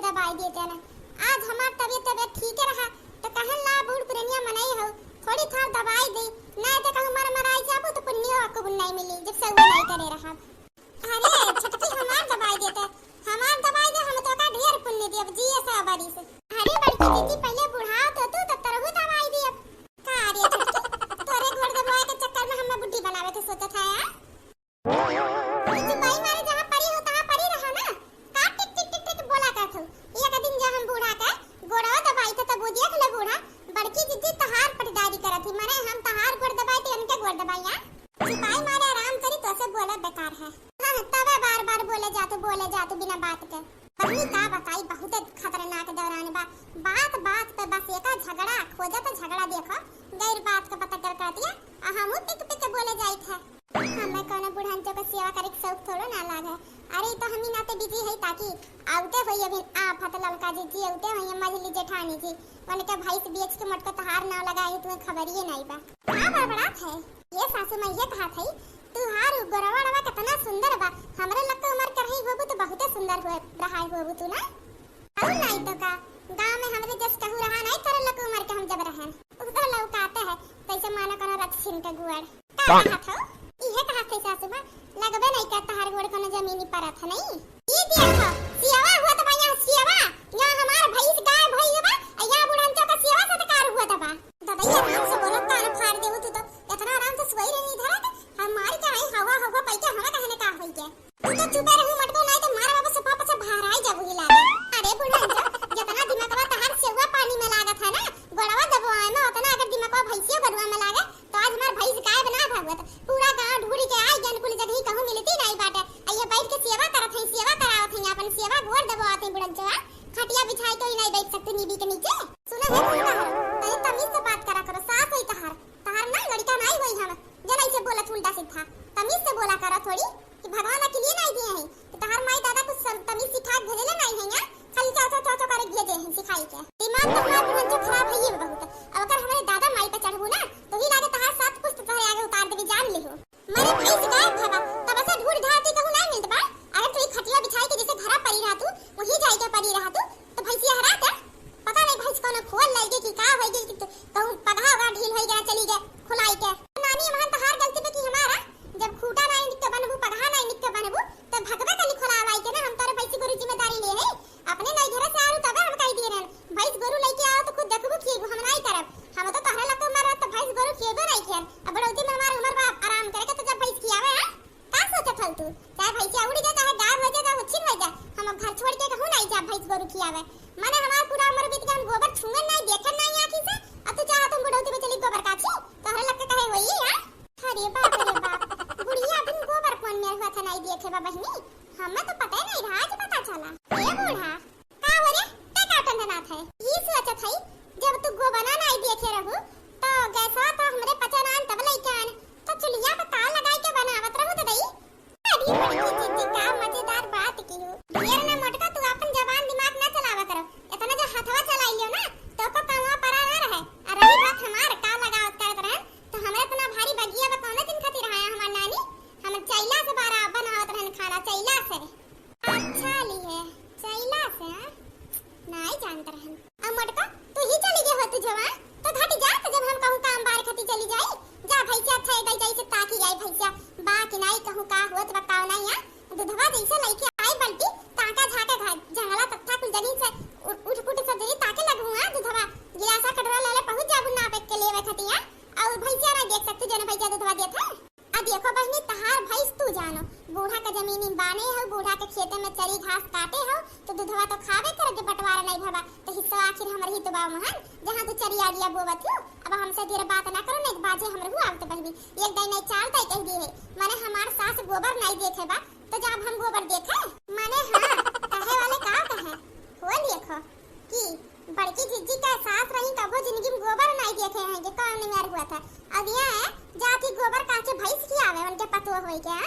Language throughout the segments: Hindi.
के दवाई देते ना। आज हमार तबीयत ठीक रहा तो कहन ला बूढ़ पुरनिया मनाई हो थोड़ी था दवाई दे ना तो कहूं मराई जाबो तो पुण्य को नहीं मिली जब से वो नहीं करे रहा। अरे छटकी हमार दवाई देते हमार दवाई दे हम तो का ढेर पुण्य देब जी ऐसा बारी से। अरे बड़की दीदी पहले बुढ़ा तो तू तब तरहु दवाई दे का रे छटकी तोरे घर दवाई के चक्कर में हम बुढ़ी बनावे के सोचत है यार। तू भाई मारे जहां परी हो तहां परी रहा ना का टिक टिक टिक टिक बोला करत हो। एक दिन जब हम बूढ़ा का गोड़वा दवाई तो तब देख ले बूढ़ा बड़की दीदी तहार पटदारी करत थी माने हम तहार गोड़ दबाई तो उनके गोड़ दबाइया सिपाही मारे आराम करी तो से बोला बेकार है। हां तब बार-बार बोले जाते बिना बात के पत्नी का बताई बहुत खतरनाक दौरान बा बात पे बस एक झगड़ा खोजा तो झगड़ा देखो गैर बात का पता कर दिया हम टिक टिक बोले जाई थे। हमें कोनो बुढ़ांचो को सेवा करे के शौक थोड़ो ना लागे। अरे तो हमी नाते बिजी है ताकि आउते होई अभी आफत ललका जी आउते होई मझली जेठानी जी उनके भाई से बीच के मटको तहार ना लगाई तुम्हें खबर ही नहीं बा का बड़बड़ात है। ये सासू मां ये कहा थी तू हार गोरवाड़वा कितना सुंदर बा हमरे लग तो उमर करही होबू तो बहुत सुंदर हो रहा होबू तू ना और नहीं तो का गांव में हमरे जस कहू रहा नहीं तेरे लग उमर के हम जब रहन उधर लौकाते है कैसे माना करा रक्षिन के गुआड़ का कहा था इहे कहा थे सासू मां लगबे नहीं करता हर गोड़ कोनो जमीनी परत है नहीं ई देखो सियावा हुआ तो भैया सियावा यहां हमार भैंस गाय भई बा या बुढ़ांचा का सेवा सत्कार हुआ था बा दादा ये आराम से बोलो कान फाड़ देबू तू तो इतना आराम से सोई रही इधर हमारी क्या है हवा पैके हवा कहने का होई के तू तो चुपे रहू मटको नहीं तो मार बाबा से पापा से बाहर आई जाबू हिला। अरे बुढ़ांचा जितना दिमागवा तहार सेवा पानी में लागत है ना गोड़वा दबवाए में उतना अगर दिमागवा भैंसियो गरुआ में लागे तो आज हमार भैंस गाय बना भागवत पूरा गांव ढूंढ के आई जन कुल जगह कहूं मिलती नहीं बाटे आइए बैठ के सेवा करत है सेवा करावत है अपन सेवा गोड़ दबवात है बुढ़ांचा खटिया बिछाई तो ही नहीं बैठ सकते नीबी के नीचे सुना है पूरा तो तमीज से बात करा करो साफ होई तहार ना लड़का नहीं होई हम जरा इसे बोला उल्टा सीधा तमीज से बोला करा थोड़ी कि भगवान के लिए नहीं दिए हैं तो तहार माई दादा कुछ तमीज सिखा भेजले नहीं है या खाली चाचा करे भेजे हैं सिखाई के दिमाग तो हमारा बुढ़ांचा खराब है ये बहुत अब अगर हमारे दादा माई पे चढ़बू ना तो ही लागे तहार साथ कुछ तहारे आगे उतार देबी जान लिहो मारे भाई शिकायत भागा तब से ढूंढ ढाती कहू नहीं मिलत बा अगर तू खटिया बिछाई के जैसे घरा पड़ी रहा तू वही जाई के पड़ी रहा तू तो भैंसिया हरा के पता नहीं भैंस कोनो खोल लई के कि का होई गेल कि कहूं पगहा होगा ढील होई गया चली गए खुलाई के नानी वहां तहार गलती पे कि हमारा जब खूटा नहीं निक के बनबू पगहा नहीं निक के बनबू तो भगवे कली खोलावाई के ना हम तारे भैंसी गोरु जिम्मेदारी ले है अपने नहीं घर से आरू तबे हम कह दिए रहन भैंस गोरु लेके आओ तो खुद देखबू खिएबू हम नहीं करब हम तो तहरे लको मार तो भैंस गोरु खिएबो नहीं खियन अब बड़ौती में हमार उमर बाप आराम करे के तो जब भैंस खियावे का सोचत हल तू चाहे भैंसिया उड़ी जाए चाहे गाय हो जाए चाहे छिन हो जाए हम घर छोड़ के कहूं नहीं जा भैंस गोरु खियावे माने हमार पूरा उम्र बीत गया हम गोबर छुए नहीं देखे नहीं आंखी से अब तू चाह तुम बुढ़ौती में चली गोबर काची तहरे लग के कहे होई यार अरे बाप बुढ़िया बिन गोबर कौन में हुआ था नहीं देखे बा बहनी हमें तो पता ही नहीं रहा आज पता चला ये बूढ़ा का हो रे ते का टंडना था ये सोचत है जब तू गोबर नहीं देखे रहू तो गैसा तो हमरे पचनान तब लइके आन तो चुलिया पे ताल लगाई के बनावत रहू तो दई अरे बड़ी चीज का मजेदार बात की हो ढेर ना मटका तू अपन जवान दिमाग ना चलावा करो इतना जो हथवा चलाई लियो ना तो को कामवा परा ना रहे अरे बात हमार का लगावत करत रहे तो हमरा इतना भारी बगिया बा कौन दिन खातिर आया हमार नानी हम चैला से बारा बनावत रहन खाना चैला से अच्छा ली है चैला से नहीं जानत रहन अब मटका तू ही चली गई हो तू जवान तो घाटी जा तो जब हम कहूं काम बार खती चली जाई जा भैया अच्छा गई जैसे ताकी जाई भैया बा कि नहीं कहूं का होत बताओ नहीं या दूधवा जैसे लइके आई बल्टी ताका झाके जंगला तत्था कुल जनी से उठ पुट से जनी ताके लगू हां दूधवा गिलासा कटरा लेले पहुंच जाबू ना पे के लेवे खतिया और भैया ना देख सकते जने भैया दूधवा देत है आ देखो बहनी तहार भैंस तू जानो बूढ़ा का जमीनी बाने हो बूढ़ा के खेते में चरी घास काटे हो तो दूधवा तो खावे कर के बंटवारा नहीं भबा तो हिस्सा आखिर हमर ही तो बा महन जहां तू चरी आ गया बोवत हो अब हमसे देर बात ना करो नहीं बाजे हमर हुआ आवत बहनी एक दिन नहीं चाल तय कह दी है माने हमार सास गोबर नहीं देखे बा तो जब हम गोबर देखे माने हां कहे वाले का कहे हो देखो कि बड़की जिज्जी का सास रही कबो जिंदगी में गोबर नहीं देखे हैं जे कौन नहीं हुआ था अब ये जाती गोबर काचे भैंस की आवे उनके पतो होई क्या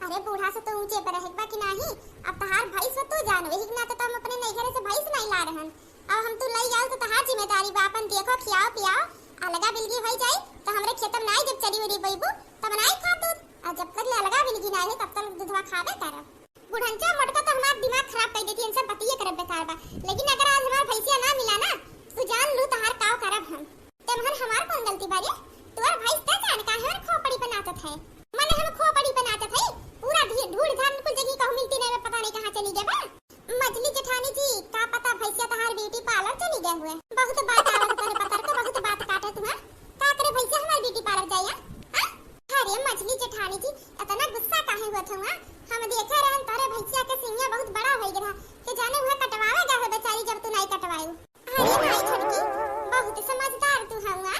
अरे बूढ़ा से तो ऊंचे पर रहबा कि नहीं अब तहार भैंस तो जानो एही ना तो हम अपने नहीं घरे से भैंस नहीं ला रहन अब हम तू लई जाओ तो तहार जिम्मेदारी बा अपन देखो खियाओ पियाओ अलगा बिलगी होई जाई तो हमरे खेत में नहीं जब चरी उरी बैबू तब नहीं खा दूध और जब तक अलगा बिलगी नहीं तब तक दूधवा खावे कर बुढ़ंचा मटका तो हमार दिमाग खराब कर देती इनसे बतिए करे बेकार बा, लेकिन अगर आज हमार भैंसिया ना मिला ना तो जान लू तहार काव करब हम। तमहन हमार कौन गलती बारे? तुअर भैंस त जान का है खोपड़ी बनात है, माने हम खोपड़ी बनात है पूरा ढूढ़ धान कुल जगह कहूं मिलती नहीं, पता नहीं कहां चली गए बा। मछली जेठानी जी का पता भैंसिया तहार ब्यूटी पार्लर चली गए हुए। बहुत बात आवत तोरे पतर को, बहुत बात काटे तुम्हार का करे भैंसिया हमार ब्यूटी पार्लर जाया। हां अरे मछली जेठानी जी इतना गुस्सा काहे हुआ था? हम देखे रहन तारे भैंसिया के सिंगिया बहुत बड़ा हो गया कि जाने हुआ कटवावेगा है बेचारी जब तू नहीं कटवायू। अरे भाई छड़की बहुत समझदार तू हुआ,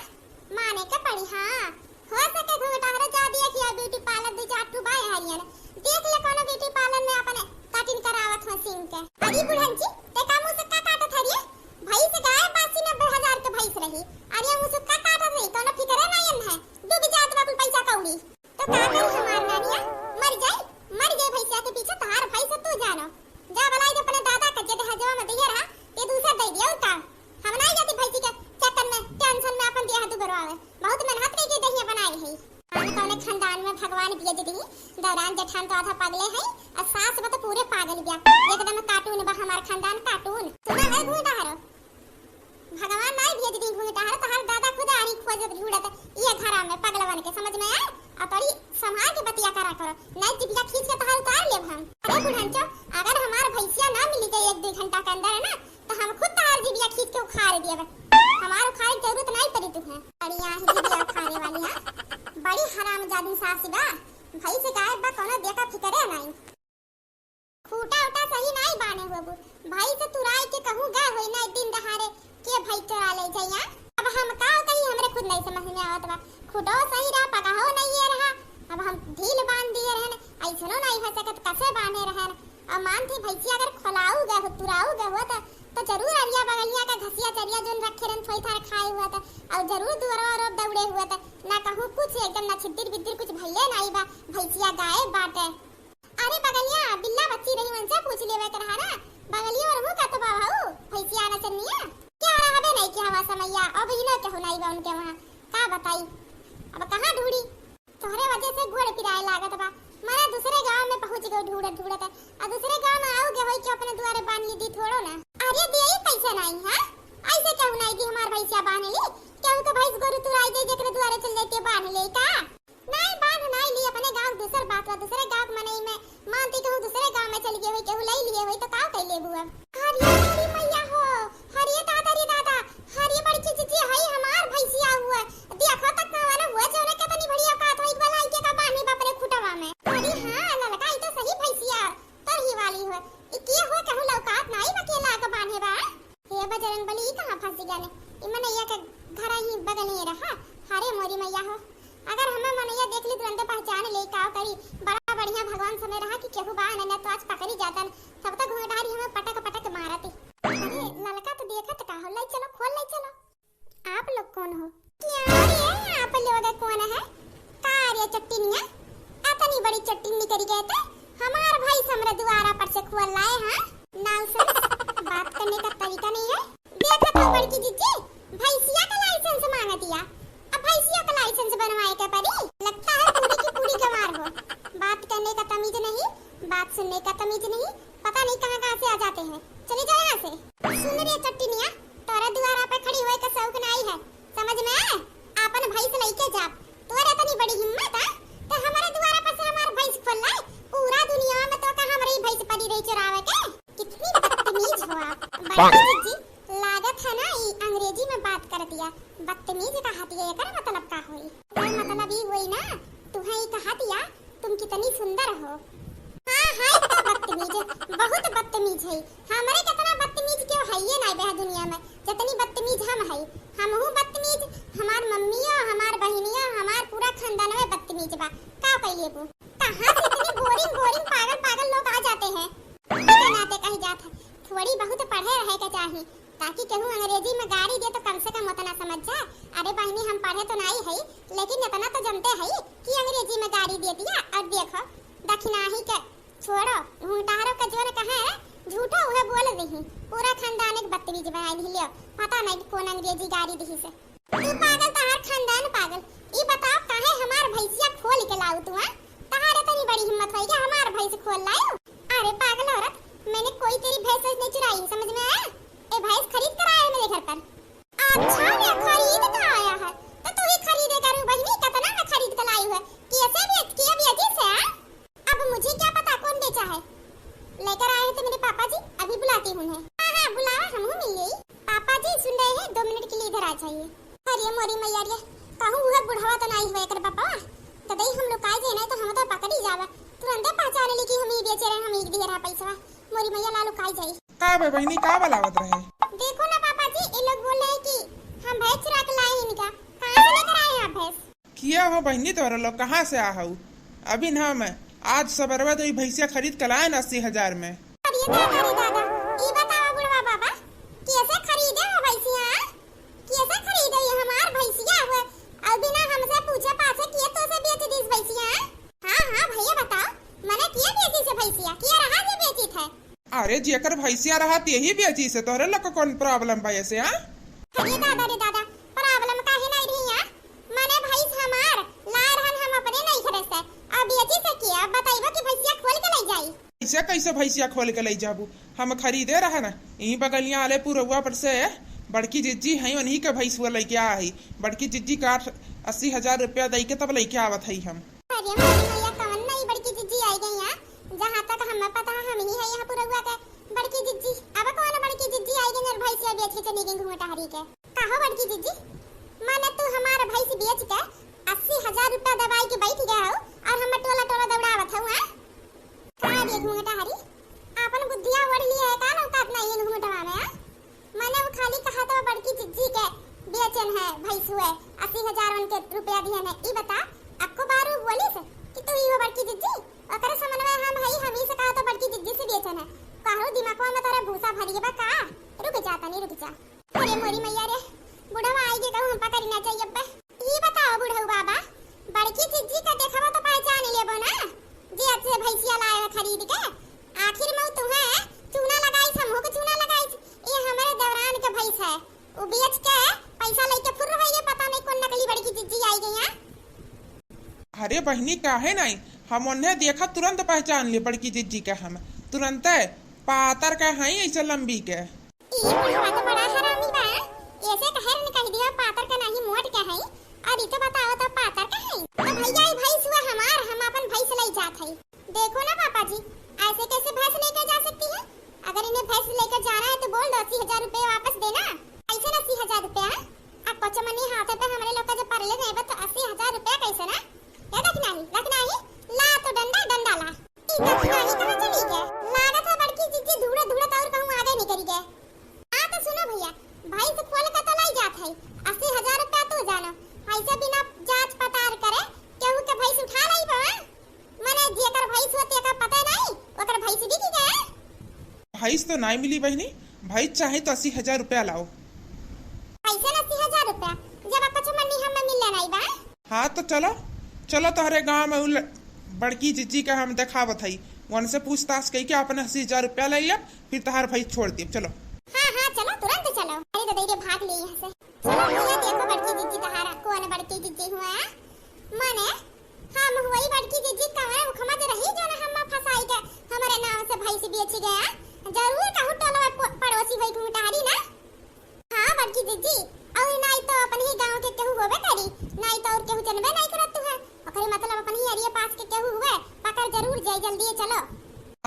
माने के पड़ी। हां हो सके घूंघटारा जा दिया कि ब्यूटी पार्लर दे जा तू बाय हरियाणा देख ले कोनो ब्यूटी पार्लर में अपने कटिंग करावत हो सिंग के। अरे बुढ़न जी ते का मुंह से का काटत हरिए? भाई से गाय 80-90 के भैंस रही, अरे मुंह से का काटत रही कोनो फिकरे नहीं है, डूब जात बाकुल पैसा कौड़ी तो का करी हमार नानिया मर जाए भैंसिया के पीछे तहार भैंस तू जानो जा भलाई जो अपने दादा का जद हजवा में दिया रहा ते दूसरा दे दिया उता। हम नहीं जाती भैंसी के चक्कर में टेंशन में अपन दिया तू बरवावे, बहुत मेहनत नहीं की दहिया बनाई है। हम कौन खानदान में भगवान बिया दी दौरान जेठान तो आधा पागले है और सास बत पूरे पागल बिया, एकदम कार्टून बा हमार खानदान कार्टून। सुना है घूंघटारो भगवान नहीं बिया दी घूंघटारो तहार दादा खुद आरी खोजत ढूंढत ये घरा में पगलवन के, समझ में आया? अपड़ी संभाल के बतिया करा करो नहीं जिबिया खींच के तहार उतार लेब हम। अरे बुढ़नचो अगर हमार भैंसिया ना मिली जाए 1-2 घंटा के अंदर है ना तो हम खुद तहार जिबिया खींच के उखाड़ देब, हमार उखाड़े की जरूरत नहीं पड़ी तुम्हें। अरे यहाँ जिबिया उखाड़े वाली है बड़ी हरामजादी सासी बा, भई से गायब बा कोनो देखा फिकरे नहीं। खूटा उटा सही नहीं बाने हुए भाई से तुराई के कहूं गा होई ना दिन दहाड़े के भाई चोरा ले जाइया। अब हम का कही हमरे खुद नहीं समझ में आवत बा, खुदो सही रहा पकाहो नहीं ये रहा, अब हम ढील बांध दिए रहन ऐसनो नहीं हो सकत कैसे बांधे रहन। अब मान थी भैंसिया अगर खलाऊ गए हो तुराऊ गए हो तो जरूर अरिया बगलिया का घसिया चरिया जोन रखे रहन थोई थार खाए हुआ था और जरूर दुआरा और दौड़े हुआ था ना कहूं कुछ एकदम ना छिद्दिर बिद्दिर कुछ भइले नहीं बा, भैंसिया गायब बाटे। अरे बगलिया बिल्ला बच्ची रही उनसे पूछ लेवे कर हारा बगलिया और हूं का तो बाबू भैंसिया ना चलनिया क्या रहबे नहीं कि हवा समैया अब ही ना कहू नहीं बा उनके वहां का बताई। अब कहां ढूंढी तोहरे वजह से घोड़े पिराए लागत बा, मारा दूसरे गांव में पहुंच गए ढूंढत और दूसरे गांव में आओगे होई कि अपने द्वारे बांध ली दी थोड़ो ना। अरे देई पैसा नहीं है ऐसे कहू नहीं कि हमार भैंसिया बांध ली क्यों तो भैंस गोरु तुराई दे जेकरे द्वारे चल जाते बांध ले का नहीं बांध नहीं ली अपने गांव दूसर बात बा, दूसरे गांव में नहीं मैं मानती कहूं दूसरे गांव में चल गए होई केहू ले लिए होई तो का कर लेबू। अब हरिये मेरी मैया हो हरिये दादा रे दादा हरिये बड़ी चीची हई हमार भैंसिया हुआ देखो तक ना वाला हुआ जोने कितनी बढ़िया बात होई वाला आई के का बांधे बापरे खुटवा में। अरे हां ललका ई तो सही भैंसिया तरही वाली हो ई के हो कहू लौकात नहीं बकेला का बांधे बा। हे बजरंग बली ई कहां फंस गया ने ई मनैया के घर ही बगल में रहा। हरे मोरी मैया हो अगर हमें मनैया देख ली तुरंत पहचान ले का करी बड़ा बढ़िया भगवान समय रहा कि केहू बा न तो आज पकड़ी जाता तब तक घोड़ारी हमें पटक पटक मारती। अरे ललका तो देखत का हो ले चलो खोल ले चलो। आप लोग कौन हो? क्या रे आप लोग कौन है? कार्य चट्टिनिया इतनी बड़ी चट्टिनी करी गए थे हमार भाई हमरे द्वारा पर से खोल लाए हैं। नॉनसेंस बात करने का तरीका नहीं है। देखा तो बड़की जीजी भैंसिया का लाइसेंस मांगा दिया, अब भैंसिया का लाइसेंस बनवाए के पड़ी लगता है पूरी की पूरी गंवार हो, बात करने का तमीज नहीं बात सुनने का तमीज नहीं, पता नहीं कहां से आ जाते हैं। चले जाओ यहां से। सुन रे चट्टिनिया तोरा द्वारा पे खड़ी होए का शौक नहीं है समझ में आए? अपन भैंस लेके जा तोरा इतनी बड़ी हिम्मत है तो हमारे द्वारा पर से हमार भैंस खोल लाए पूरा दुनिया में तो का हमारी भैंस पड़ी रही चुरावे के। कितनी बदतमीज हो आप बड़की जी, लागत है ना ई अंग्रेजी में बात कर दिया बदतमीज कहा दिया एकर मतलब का होई? ये मतलब ई होई ना तुम्हें ई कहा दिया तुम कितनी सुंदर हो। हां हां तो बदतमीज बहुत बदतमीज है हमारे कितना बदतमीज क्यों है ये नहीं बह दुनिया में जितनी बदतमीज हम है। हम हूं बदतमीज हमार मम्मियों हमार बहनियों हमार पूरा खानदान में बदतमीज बा का कहिए वो कहां से इतने बोरिंग पागल लोग आ जाते हैं। नाते कहीं जात है थोड़ी बहुत पढ़े रहे के चाहिए ताकि कहूं अंग्रेजी में गाड़ी दे तो कम से कम उतना समझ जाए। अरे बहनी हम पढ़े तो नहीं है लेकिन इतना तो जानते हैं कि अंग्रेजी में गाड़ी दे दिया और देखो दक्षिणाही के छोड़ो घूंघटारो का जोन कहा है झूठो हुए बोल रही पूरा खानदान एक बदतमीज बना दिलियो पता नहीं कौन अंग्रेजी गाड़ी दी से। तू पागल तहार खानदान पागल ई बताओ काहे हमार भैंसिया खोल के लाऊ तू? हां तहारे इतनी बड़ी हिम्मत है कि हमार भैंस खोल लायो? अरे पागल औरत मैंने कोई तेरी भैंस नहीं चुराई समझ में का चाहिए। अरे मोरी मैया रे कहूं हुआ बुढ़ावा तो नहीं हुए कर पापा तो दई हम लोग काहे जे नहीं तो हम तो पकड़ी जावे तुरंत पहचान ली कि हम ही बेचे रहे हम ही दिए रहा पैसा। मोरी मैया लालू काहे जाई का बे बहनी का बलावत रहे? देखो ना पापा जी ये लोग बोल रहे हैं कि हम भैंस चुरा के लाए इनका कहां से लेकर आए आप भैंस? किया हो बहनी तोरा लोग कहाँ से आ हूँ? अभी ना मैं आज सबरवा तो भैंसिया खरीद कर लाए 80,000 में। अरे दादा रे दादा ये बताओ बुढ़वा बाबा कैसे खरीदे हो भैंसिया? कैसे खरीदे ये हमार भैंसिया हुए और बिना हमसे पूछे पाछे किए तो से बेच दी भैंसिया? हां हां भैया बताओ मैंने किया बेची से भैंसिया किया रहा जे बेची थे? अरे जेकर भैंसिया रहा यही बेची से तोरे लोग कौन प्रॉब्लम भाई से? हां अरे दादा रे दादा प्रॉब्लम काहे नहीं रही है? माने भैंस हमार ला रहन हम अपने नहीं खरीद से अब बेची से किया बताइबो कि भैंसिया खोल के ले जाई? ऐसे कैसे भैंसिया खोल के ले जाबू? हम खरीदे रहा ना यही बगलिया आले पुरवा पर से बड़की जिज्जी है उन्हीं के भैंसुआ लेके आई बड़की जिज्जी का 80,000 रुपया दे के तब लेके आवत है हम। अरे मैया कौन नहीं बड़की जिज्जी आई गई है जहाँ तक हमें पता है हम ही है यहाँ पुरवा के बड़की जिज्जी। अब कौन बड़की जिज्जी आई गई और भैंसिया बेच के चली गई घूंघटा हरी के? कहो बड़की जिज्जी माने तू हमारा भैंस बेच के 80,000 रुपया दवाई के बैठ गया हो और हम टोला टोला दौड़ावत हूँ? कहाँ रे घूंघटा हरी अपन बुद्धिया ओढ़ लिया है का औकात नहीं है घूंघटवा में? मैंने वो खाली कहा था बड़की जिज्जी के बेचन है भैंस हुए 80,000 उनके रुपया दिए ने ई बता आपको बारू बोली से कि तू ही हो बड़की जिज्जी ओकरे समन्वय हम ही से कहा तो बड़की जिज्जी से बेचन है कहो दिमागवा में तोरा भूसा भरी बा का? रुक जा तनी रुक जा। अरे मोरी मैया रे बुढ़वा आई के कहूं हम पकड़ी ना चाहिए बे ई बताओ बुढ़ऊ बाबा बड़की जिज्जी का देखवा तो पहचान लेबो ना जे अच्छे भैंसिया लाए है खरीद के आखिर में तू है चूना लगाई हम हो के चूना लगाई ये हमारे दौरान के भैंस है वो बेच के पैसा लेके फुर रही है पता नहीं कौन नकली बड़की जिज्जी आई गई है। अरे बहनी काहे नहीं हम उन्हें देखा तुरंत पहचान लिए बड़की जिज्जी के हम तुरंत पातर का है ऐसे लंबी के। ये बुढ़वा तो बड़ा हरामी बा ऐसे कहर ने कह दिया पातर का नहीं मोट का है और ये तो बताओ तो पातर का है तो भैया ये भैंस हुआ हमार हम अपन भैंस ले जात है। देखो ना पापा जी ऐसे कैसे भैंस लेकर जा सकती है? अगर इन्हें भैंस लेकर जाना है तो बोल दो 80,000 रुपए वापस देना। ऐसे ना 80,000 रुपया अब पचमनी हाथ पे हमारे लोग का जो परले नहीं बस 80,000 रुपया कैसे ना ये रखना ही ला तो डंडा डंडा ला ई रखना ही कहां चली गए लागत है बड़की जिज्जी धूड़ा धूड़ा और कहूं आगे नहीं करी गए। हां तो सुनो भैया भाई से खोल के तो लाई जात है 80,000 रुपया तो जानो ऐसे बिना जांच पड़ताल करे केहू के भैंस उठा लाई बा माने जेकर भैंस होते का पता नहीं ओकर भैंस बिक गए। भैंस तो नहीं मिली बहनी भैंस चाहे तो 80,000 रुपया लाओ। पैसे 80,000 रुपया जब पचमनी हमें मिलले नहीं बा? हाँ तो चलो चलो तुम्हारे गाँव में बड़की जिज्जी का हम दिखावत है उनसे पूछताछ कही के अपने 80,000 रुपया ले लिया फिर तुम्हार भैंस छोड़ दिए। चलो हाँ हाँ चलो तुरंत चलो अरे तो दे भाग ले यहाँ से चलो भैया देखो बड़की जिज्जी तहारा कौन बड़की जिज्जी हुआ है माने हम हुई बड़की जिज्जी कहाँ उखमा जे रही जो ना हम फसाई के हमारे नाम से भैंस बेच गया जरूर कहूँ टोला में पड़ोसी भाई घूंटारी ना। हाँ बड़की जिज्जी और नहीं तो अपन ही गांव के केहू होबे करी नहीं तो और केहू जनबे नहीं करत तू है ओकरे मतलब अपन ही एरिया पास के केहू हुए पकड़ जरूर जाए जल्दी चलो।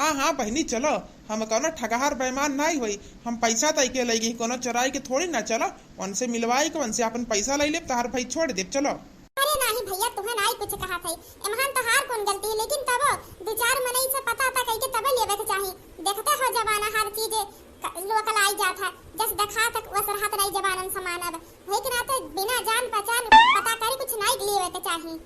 हाँ हाँ बहनी चलो हम कोनो ठगहार बेईमान नहीं हुई हम पैसा तय के लगी कोनो चुराई के थोड़ी ना चलो उनसे मिलवाई के उनसे अपन पैसा ले ले तहार भाई छोड़ दे। चलो अरे नहीं भैया तुम्हें नहीं कुछ कहा था एमहान तो हार कौन गलती है लेकिन तब दो चार मनई से पता था कह के तब लेवे के चाहिए देखते हो जमाना हर चीज लोकल आई जाता है जस देखा तक वो सरहत नहीं जबानन समान अब लेकिन आते बिना जान पहचान पता करे कुछ नहीं लेवे के चाहिए।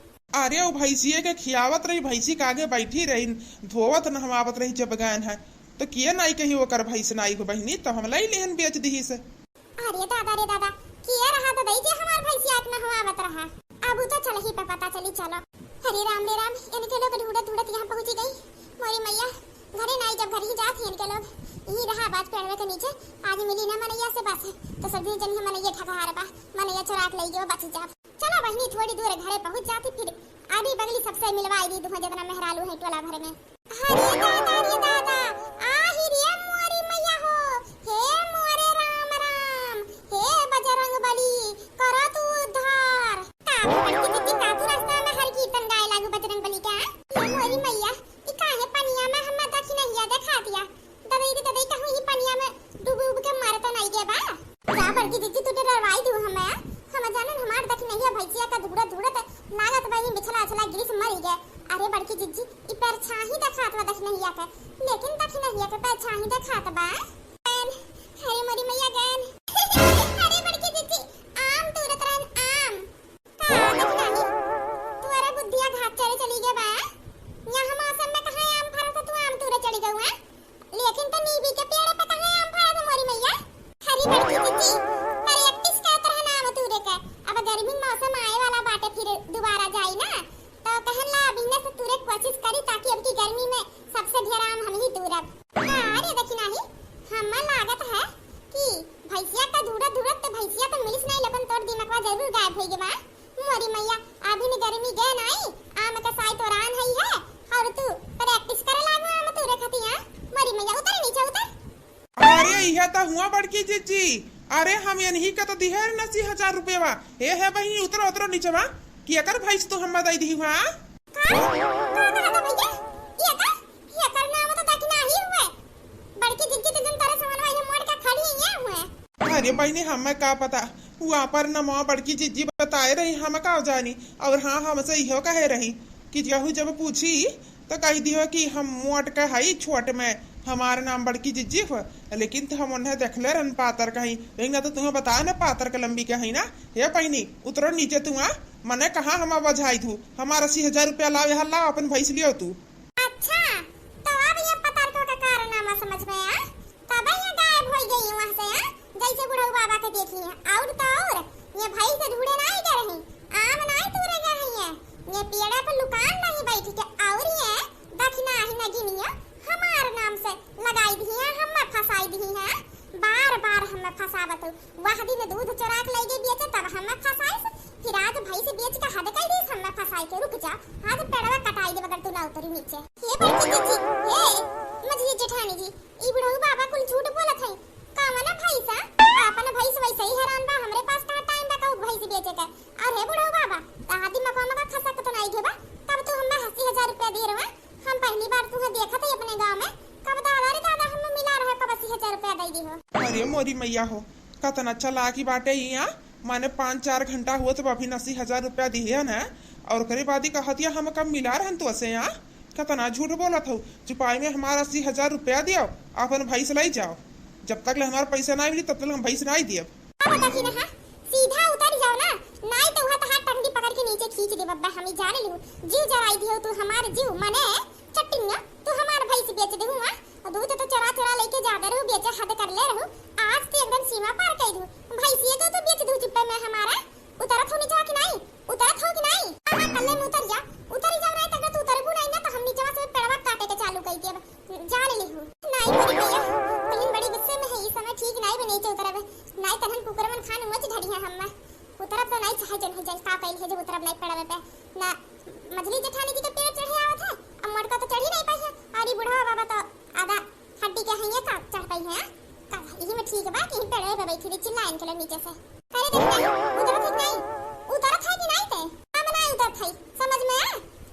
अरे वो भैंसिए के खियावत रही भैंसी के आगे बैठी रही धोवत नहवावत रही जब गए है तो किए नहीं कही वो कर भैंस नहीं हो बहनी तो हम लाई लेहन बेच दी से। अरे दादा रे दादा किए रहा तो दई के हमार भैंसिया इतना हवावत रहा अब तो चल ही पे पता चली चलो। हरे राम इनके लोग ढूंढत ढूंढत यहाँ पहुंची गई मोरी मैया घरे नहीं जब घर ही जात है इनके लोग यही रहा बात पेड़वे के नीचे आज मिली ना मनैया से बस तो सभी जन मनैया ठगहार बा मनैया चुरा के ले गयो बच जा। चलो बहनी थोड़ी दूर घरे पहुंच जाती फिर आधी बगली सबसे मिलवाई दी दुहा जितना मेहरालू है टोला भर में। हरे दादा रे दादा आही रे मोरी मैया हो हे मोरे राम राम हे बजरंग बली करो तू उद्धार काबू बड़की जिद्दी काबू रास्ता में हर कीर्तन गाए लागू बजरंग बली का ये मोरी मैया ई काहे पनिया में हम दखी नहीं देखा दिया ददई कहूं ई पनिया में डूब के मारता नहीं गे बा का बड़की जिद्दी तू डरवाई दू हमें हिया का, लेकिन दखिना हिया के पैसा ही देखात बा। अरे मोरी मैया गन अरे बड़की दीदी आम तुरत रहन आम का दखिना ही तुअरे बुद्धिया घाट चढ़े चली गए बा। यहाँ मौसम में कहाँ आम फरा था तू आम तुरे चढ़ी गऊ है, लेकिन तो नीबी के पेड़ पे कहाँ आम फरा था मोरी मैया। हरी बड़की दीदी प्रैक्टिस करत रहन आम तुरे के, अब गर्मी मौसम आए वाला बाटे फिर दोबारा जाई ना तो कहन ला अभी ने से तुरे कोशिश करी ताकि अब की गर्मी में सबसे ढेर आम हम ही तुरब। अरे दखिना ही हम्मा लागत है कि भैंसिया का धूड़ा धूड़त तो भैंसिया तो मिलिस नहीं, लेकिन तोर दिमागवा जरूर गायब होई गेबा मोरी मैया। अभी ने गर्मी गए नहीं आम का साई तो रान है और तू प्रैक्टिस करे लागो आम तुरे खतिया मोरी मैया। उतर नीचे उतर। अरे यह तो हुआ बड़की जीजी, अरे हम यही का तो दिहर न 80,000 रुपया ए है बहिनी। उतरो उतरो नीचे वा कि अकर भैंस तो हम दई दी हुआ का भैया ये करना हम तो दखिना ही हुए बड़की जीजी तो जन तारे सामान वाले मोड़ के खड़ी है हुए। अरे बहनी हमें का पता हुआ पर न माँ बड़की जीजी बताए रही हम का जानी। और हाँ हमसे इहो कहे रही कि जहू जब पूछी तो कह दियो कि हम मोट का हई छोट में हमारा नाम बड़की जिज्जी हो, लेकिन तो हम उन्हें देखले रहन पातर कहीं, लेकिन ना तो तुम्हें बताया ना पातर के लंबी के हई ना। हे पहिनी उतरो नीचे तू मने कहा हम बजाई तू हमारा 80,000 रुपया लाओ यहाँ लाओ अपन भैंस लियो तू। अच्छा तो अब ये पतारको का कारनामा समझ में आया, तब ये गायब हो गई वहां से जैसे बुढ़ऊ बाबा के देखी है। और तो और ये भाई से ढूंढे नहीं गए रही आम नहीं तूरे गए हैं, ये पेड़ा पर लुकान नहीं बैठी के और ये दखिना ही न गिनिया हमार नाम से लगाई दी है, हम फसाई दी है। बार बार हम फसावत वह दिन दूध चोरा के ले गई बेचे तब हम फसाई, फिर आज भाई से बेच के हद कर दी हम फसाई के। रुक जा आज पेड़वा कटाई दे अगर तू ना उतरी नीचे। ये बड़की जीजी ए मझली जेठानी जी ई बुढ़ऊ बाबा कुल झूठ बोलत है का मना भैंसा अपन भैंस वैसे ही हैरान बा, हमरे पास कहां टाइम बा कहू भैंस बेचे के। अरे बुढ़ऊ बाबा आदि मका मका फसा के तो नहीं घेबा, तब तू हमें 80,000 रुपया दे रहा। हम पहली बार तुहे देखा था अपने गांव में, कब दादा रे दादा हम मिला रहे कब 80,000 रुपया दे दी हो। अरे मोरी मैया हो कतना चला की बाटे यहाँ माने 5-4 घंटा हुआ तो अभी 80,000 रुपया दिए ना, और करे बादी कहतिया हम कब मिला रहन तो ऐसे यहाँ कतना झूठ बोलत हो। चुपाई में हमारा 80,000 रुपया दियो अपन भैंस लाई जाओ, जब तक ले हमारा पैसा नहीं मिली तब तक हम भैंस नहीं दिए। सीधा उतर जाओ ना, नहीं तो हाथ हाथ टंगड़ी पकड़ के नीचे खींच दे बब्बा। हम जाने लू जीव जराई दियो तू हमार जीव मने चट्टिंगा तू हमार भैंस बेच दे हुआ दूध तो चरा चरा लेके जादे रहू बेचे हद कर ले रहू। आज तो एकदम सीमा पार कर दू भैंस ये तो बेच दू चिप्पे में हमारा। उतरत हो नीचे कि नहीं, उतरत हो कि नहीं? हां कल्ले में उतर जा नहीं तक तू उतरबू नहीं ना तो हम नीचे से पेड़वा काटे के चालू कर दिए जाने ली हूं। नहीं मोरी भैया कहीं बड़ी गुस्से में है इस समय, ठीक नहीं बने नीचे उतरब नहीं तहन कुकरमन खान मच ढड़ी है हम उतरब तो नहीं चाहे जन जल का कइल है जो उतरब नहीं पेड़वे पे ना। मझली जेठानी जी के पेड़ चढ़े आवत है अब मटका तो चढ़ी नहीं पाई है, अरे बुढ़वा बाबा तो आधा हड्डी के हइया का चढ़ पाई है का यही में ठीक बा कि पेड़वे पे बैठी चिल्लाइन के नीचे से करे देख नहीं उतरत है नहीं, उतरत है कि नहीं ते हम नहीं उतरत है समझ में आ।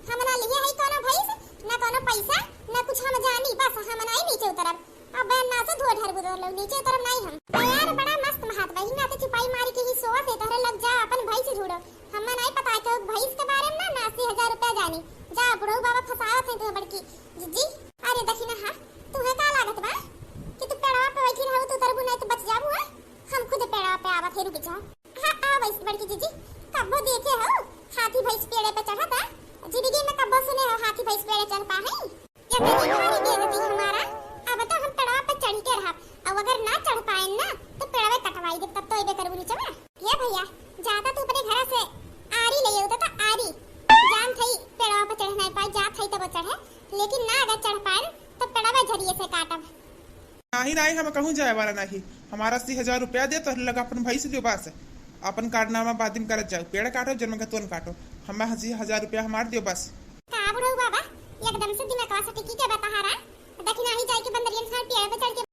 हम ना लिए है कोनो भैंस ना कोनो पैसा ना कुछ हम जानी बस हम नहीं नीचे उतरब। अब ना से धो ढर बुदर लोग नीचे उतरब नहीं हम। यार बड़ा मस्त महात भाई ना तो छुपाई मारी के ही सोवा से तहरे लग जा अपन भैंस ढूंढो। हमें नहीं पता है भैंस के बारे में ना 80,000 रुपया जानी जा बुढ़ऊ बाबा फसावत है तू बड़की जीजी। अरे दखिना हां तुहे का लागत बा कि तू पेड़वा पे बैठी रहू तो उतरबू नहीं तो बच जाबू है। हम खुद पेड़वा पे आवत है रुक जा। हां आ वैस बड़की जीजी कब्बो देखे हो हाथी भैंस पेड़े पे चढ़ा था जिंदगी में कब्बो सुने हो हाथी भैंस पेड़े चढ़ पा है या तेरी हमारी बेइज्जती हमारा। अब तो हम पेड़वा पे चढ़ के रहा अब अगर ना चढ़ पाए ना तो पेड़वे कटवाई दे तब तो एबे करबू नीचे में। ये भैया ज्यादा तू अपने घर से आरी ले होता तो आरी जान थई पेड़वा पे चढ़ नहीं पाए जा थई तब चढ़े, लेकिन ना अगर चढ़ पाए तो पेड़वा झरिए से काटब। नहीं हम कहूँ जाए वाला नहीं, हमारा 80,000 रुपया दे तो लगा अपन भैंस लियो बस अपन कारनामा बाद में करत जाओ। पेड़ काटो जन्म का तुन काटो हमें 80,000 रुपया हमार दियो बस। का बुढ़ऊ बाबा एकदम से दिमाग का टिकी के बता रहा दखिना ही जाए के बंदरियन खान पेड़ पे चढ़ के